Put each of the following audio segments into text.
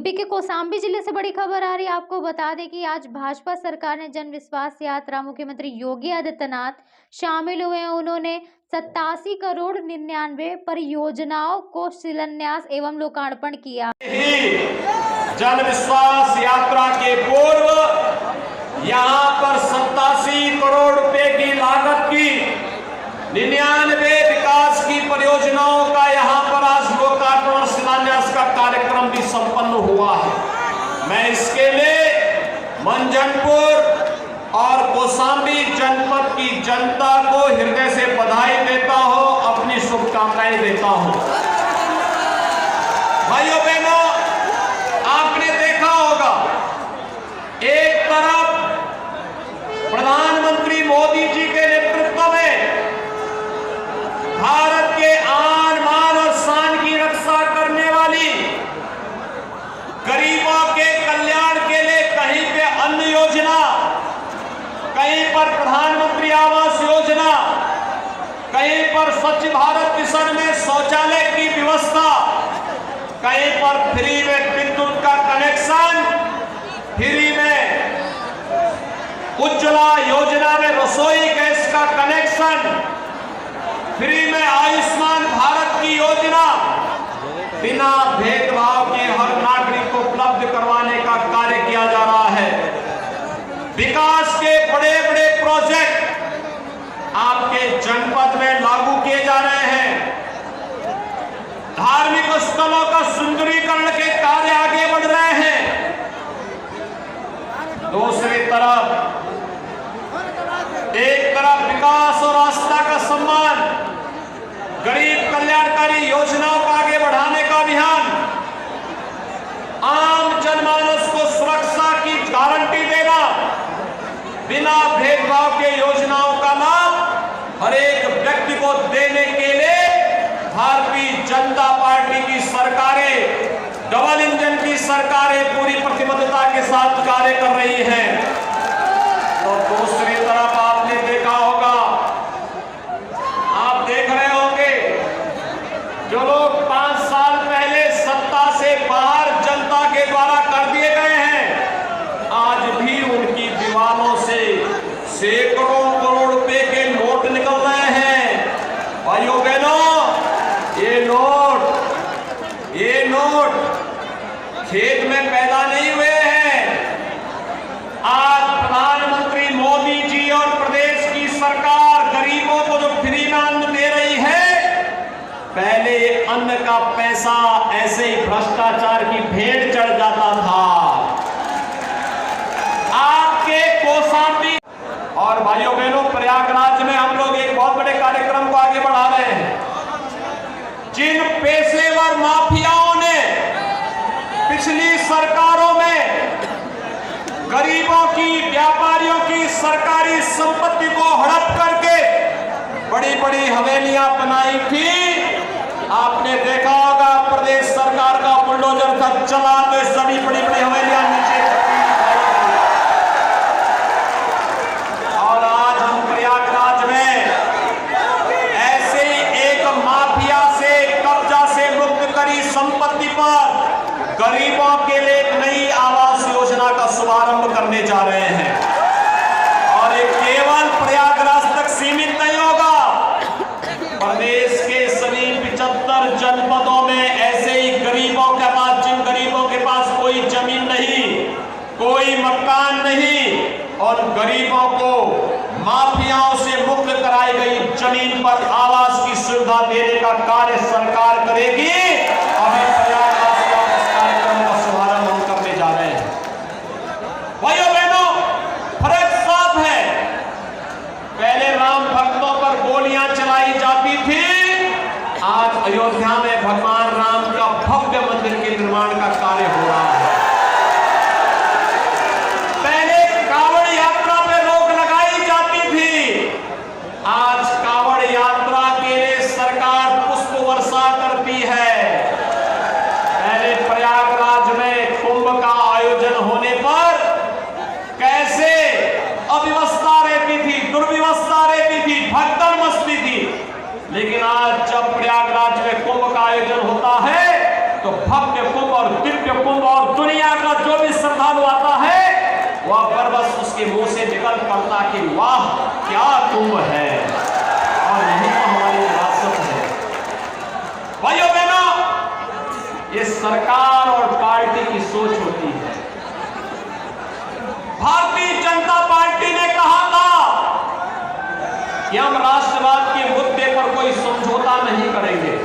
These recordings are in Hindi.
यूपी के कौशाम्बी जिले से बड़ी खबर आ रही है। आपको बता दें कि आज भाजपा सरकार ने जन विश्वास यात्रा मुख्यमंत्री योगी आदित्यनाथ शामिल हुए हैं। उन्होंने 87 करोड़ 99 परियोजनाओं को शिलान्यास एवं लोकार्पण किया। जन विश्वास यात्रा के पूर्व यहाँ पर 87 करोड़ रुपए की लागत की 99 विकास की परियोजनाओं का यहाँ पर आज लोकार्पण और शिलान्यास का कार्यक्रम भी संपन्न हुआ है। मैं इसके लिए मंझनपुर और कौशाम्बी जनपद की जनता को हृदय से बधाई देता हूँ, अपनी शुभकामनाएं देता हूँ। भाइयों बहनों, आपने देखा होगा एक तरफ प्रधानमंत्री मोदी जी के नेतृत्व में भारत के आन मान और शान की रक्षा करने वाली गरीबों के कल्याण के लिए कहीं पे अन्न योजना, कहीं पर प्रधानमंत्री आवास योजना, कहीं पर स्वच्छ भारत मिशन में शौचालय की व्यवस्था, कहीं पर फ्री में विद्युत का कनेक्शन, फ्री में उज्ज्वला योजना में रसोई गैस का कनेक्शन, फ्री में आयुष्मान भारत की योजना, बिना भेदभाव के हर नागरिक को उपलब्ध करवाने का कार्य किया जा रहा है। विकास के बड़े बड़े प्रोजेक्ट आपके जनपद में लागू किए जा रहे हैं। धार्मिक स्थलों का सुंदरीकरण के कार्य आगे बढ़ रहे हैं। दूसरी तरफ एक तरफ विकास और आस्था का सम्मान, गरीब कल्याणकारी योजनाओं को आगे बढ़ाने का अभियान, आम जनमानस को सुरक्षा की गारंटी देना, बिना भेदभाव के योजनाओं का लाभ हर एक व्यक्ति को देने के लिए भारतीय जनता पार्टी की सरकारें, डबल इंजन की सरकारें पूरी प्रतिबद्धता के साथ कार्य कर रही हैं। तो दूसरी तरफ आपने देखा होगा, आप देख रहे होंगे जो लोग 5 साल पहले सत्ता से बाहर जनता के द्वारा कर दिए गए हैं, आज भी उनकी दीवारों से सैकड़ों करोड़ रुपए के नोट निकल रहे हैं। भाइयों बहनों, ये नोट खेत में पैदा नहीं हुए हैं। आज प्रधानमंत्री मोदी जी और प्रदेश की सरकार गरीबों को जो फ्री में अन्न दे रही है, पहले अन्न का पैसा ऐसे ही भ्रष्टाचार की भेंट चढ़ जाता था। आपके कौशाम्बी और भाइयों बहनों, प्रयागराज में हम लोग एक बहुत बड़े कार्यक्रम को आगे बढ़ा रहे हैं। जिन पेशेवर माफियाओं ने पिछली सरकारों में गरीबों की, व्यापारियों की सरकारी संपत्ति को हड़प करके बड़ी बड़ी हवेलियां बनाई थी, आपने देखा होगा प्रदेश सरकार का बुलडोजर तक चला तो सभी बड़ी बड़ी हवेलियां नीचे। और आज हम प्रयागराज में ऐसे एक माफिया से, कब्जा से मुक्त करी संपत्ति पर गरीबों के लिए एक नई आवास योजना का शुभारंभ करने जा रहे हैं। और ये केवल प्रयागराज तक सीमित नहीं होगा, प्रदेश के सभी 75 जनपदों में ऐसे ही गरीबों के पास, जिन गरीबों के पास कोई जमीन नहीं, कोई मकान नहीं, और गरीबों को माफियाओं से मुक्त कराई गई जमीन पर आवास की सुविधा देने का कार्य सरकार करेगी। अभी प्रयागराज कार्यक्रम का शुभारंभ हम करने जा रहे हैं। भाइयों बहनों, फर्क साफ है। पहले राम भक्तों पर गोलियां चलाई जाती थी, आज अयोध्या में भगवान राम का भव्य मंदिर के निर्माण का कार्य हो रहा है। पहले कांवड़ यात्रा पे रोक लगाई जाती थी, आज कांवड़ यात्रा के लिए सरकार पुष्प वर्षा करती है। पहले प्रयागराज में कुंभ का आयोजन होने पर कैसे अव्यवस्था रहती थी, दुर्व्यवस्था रहती थी, भगदड़ मचती थी, लेकिन आज जब प्रयागराज में कुंभ का आयोजन होता है तो भव्य कुंभ और दिव्य कुंभ और का जो भी श्रद्धालु आता है वह बरबस उसके मुंह से निकल पड़ता कि वाह क्या कुंभ है, और यही तो हमारी विरासत है। भाइयों बहनों, ये सरकार और पार्टी की सोच होती है। भारतीय जनता पार्टी ने कहा था कि हम राष्ट्रवाद के मुद्दे पर कोई समझौता नहीं करेंगे,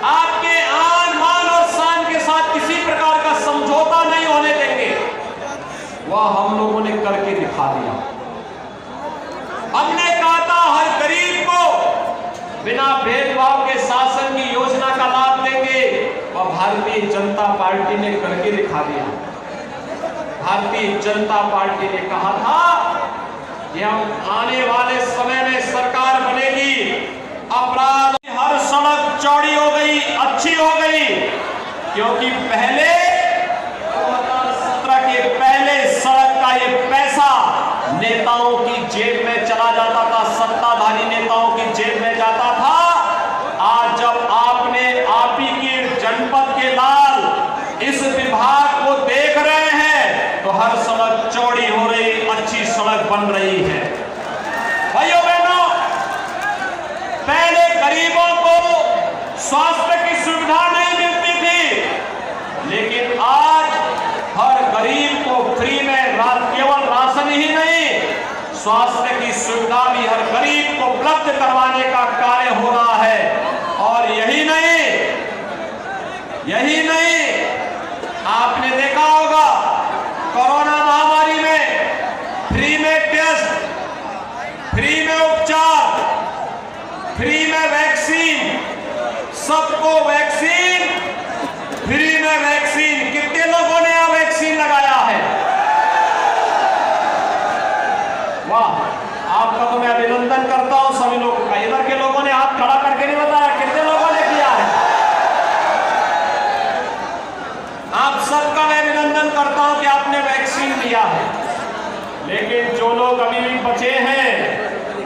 आपके आन मान और शान के साथ किसी प्रकार का समझौता नहीं होने देंगे। वह हम लोगों ने करके दिखा दिया। हमने कहा था हर गरीब को बिना भेदभाव के शासन की योजना का लाभ देंगे, वह भारतीय जनता पार्टी ने करके दिखा दिया। भारतीय जनता पार्टी ने कहा था कि हम आने वाले समय में सरकार बनेगी, अपराध हर सड़क चौड़ी हो गई, अच्छी हो गई, क्योंकि पहले 2017 के पहले सड़क का ये पैसा नेताओं की जेब में चला जाता था, सत्ताधारी नेताओं की जेब में जाता था। आज जब आपने आप ही के जनपद के लाल इस विभाग को देख रहे हैं तो हर सड़क चौड़ी हो रही, अच्छी सड़क बन रही है। भाइयों बहनों, पहले गरीबों को स्वास्थ्य की सुविधा नहीं मिलती थी, लेकिन आज हर गरीब को फ्री में केवल राशन ही नहीं, स्वास्थ्य की सुविधा भी हर गरीब को उपलब्ध करवाने का कार्य हो रहा है। और यही नहीं, आपने देखा होगा कोरोना महामारी में फ्री में टेस्ट, फ्री में उपचार, फ्री में वैक्सीन, सबको वैक्सीन, फ्री में वैक्सीन। कितने लोगों ने यह वैक्सीन लगाया है? वाह, आपका तो मैं अभिनंदन करता हूं सभी लोगों का। इधर के लोगों ने हाथ खड़ा करके नहीं बताया कितने लोगों ने किया है। आप सबका मैं अभिनंदन करता हूं कि आपने वैक्सीन लिया है। लेकिन जो लोग अभी भी बचे हैं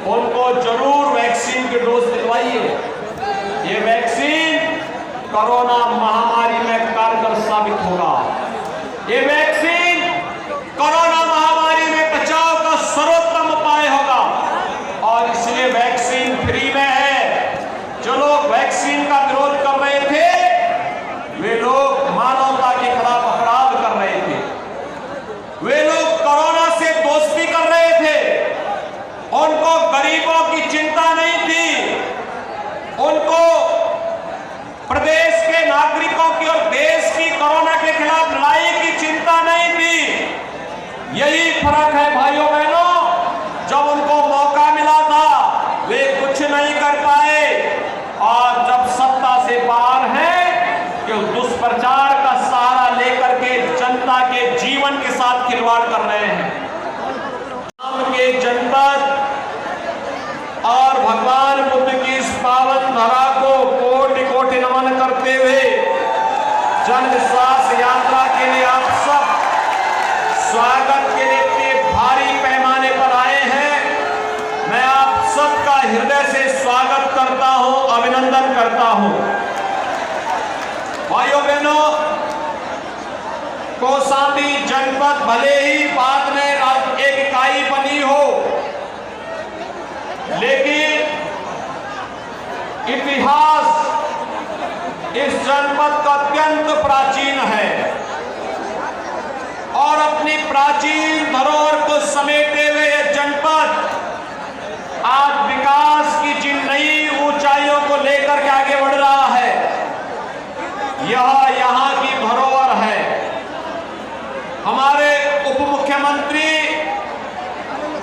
उनको जरूर वैक्सीन की डोज दिलवाइए। ये वैक्सीन कोरोना महामारी में कारगर साबित होगा। ये वैक्सीन कोरोना महामारी में बचाव का सर्वोत्तम उपाय होगा, और इसलिए वैक्सीन फ्री में है। जो लोग वैक्सीन का विरोध कर रहे थे वे लोग मानवता के खिलाफ अपराध कर रहे थे, वे लोग कोरोना से दोस्ती कर रहे थे, उनको गरीबों की चिंता नहीं थी, उनको प्रदेश के नागरिकों की और देश की कोरोना के खिलाफ लड़ाई की चिंता नहीं थी। यही फर्क है भाइयों बहनों। जब उनको मौका मिला था वे कुछ नहीं कर पाए, और जब सत्ता से बाहर है कि दुष्प्रचार का सहारा लेकर के जनता के जीवन के साथ खिलवाड़ कर रहे हैं। राम के जनपद और भगवान बुद्ध की इस पावन धरा को कोटि कोटि नमन करते हुए जन विश्वास यात्रा के लिए आप सब स्वागत के लिए इतने भारी पैमाने पर आए हैं। मैं आप सबका हृदय से स्वागत करता हूं, अभिनंदन करता हूं। भाइयों बहनों, कौशाम्बी जनपद भले ही बाद में एक इकाई बनी हो, लेकिन इतिहास इस जनपद का अत्यंत प्राचीन है, और अपनी प्राचीन धरोहर को समेटे हुए यह जनपद आज विकास की जिन नई ऊंचाइयों को लेकर के आगे बढ़ रहा है, यह यहाँ की धरोहर है। हमारे उप मुख्यमंत्री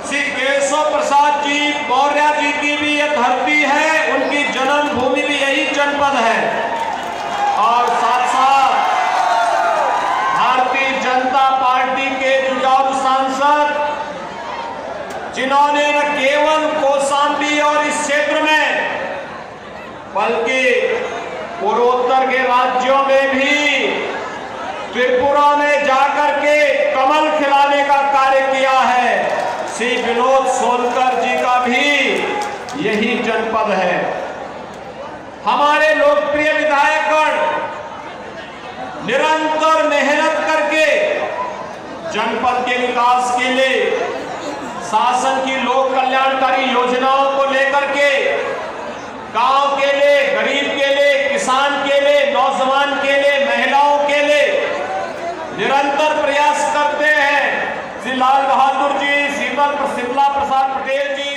श्री केशव प्रसाद जी मौर्य जी की भी यह धरती है, उनकी जन्मभूमि भी यही जनपद है। और साथ साथ भारतीय जनता पार्टी के जुझारू सांसद, जिन्होंने न केवल कौशाम्बी और इस क्षेत्र में बल्कि पूर्वोत्तर के राज्यों में भी, त्रिपुरा में जाकर के कमल खिलाने का कार्य किया है। श्री विनोद सोनकर जी का भी यही जनपद है। हमारे लोकप्रिय विधायकगण निरंतर मेहनत करके जनपद के विकास के लिए शासन की लोक कल्याणकारी योजनाओं को लेकर के गांव के लिए, गरीब के लिए, किसान के लिए, नौजवान के लिए, महिलाओं के लिए निरंतर प्रयास करते हैं। श्री लाल बहादुर जी, शीतला प्रसाद पटेल जी,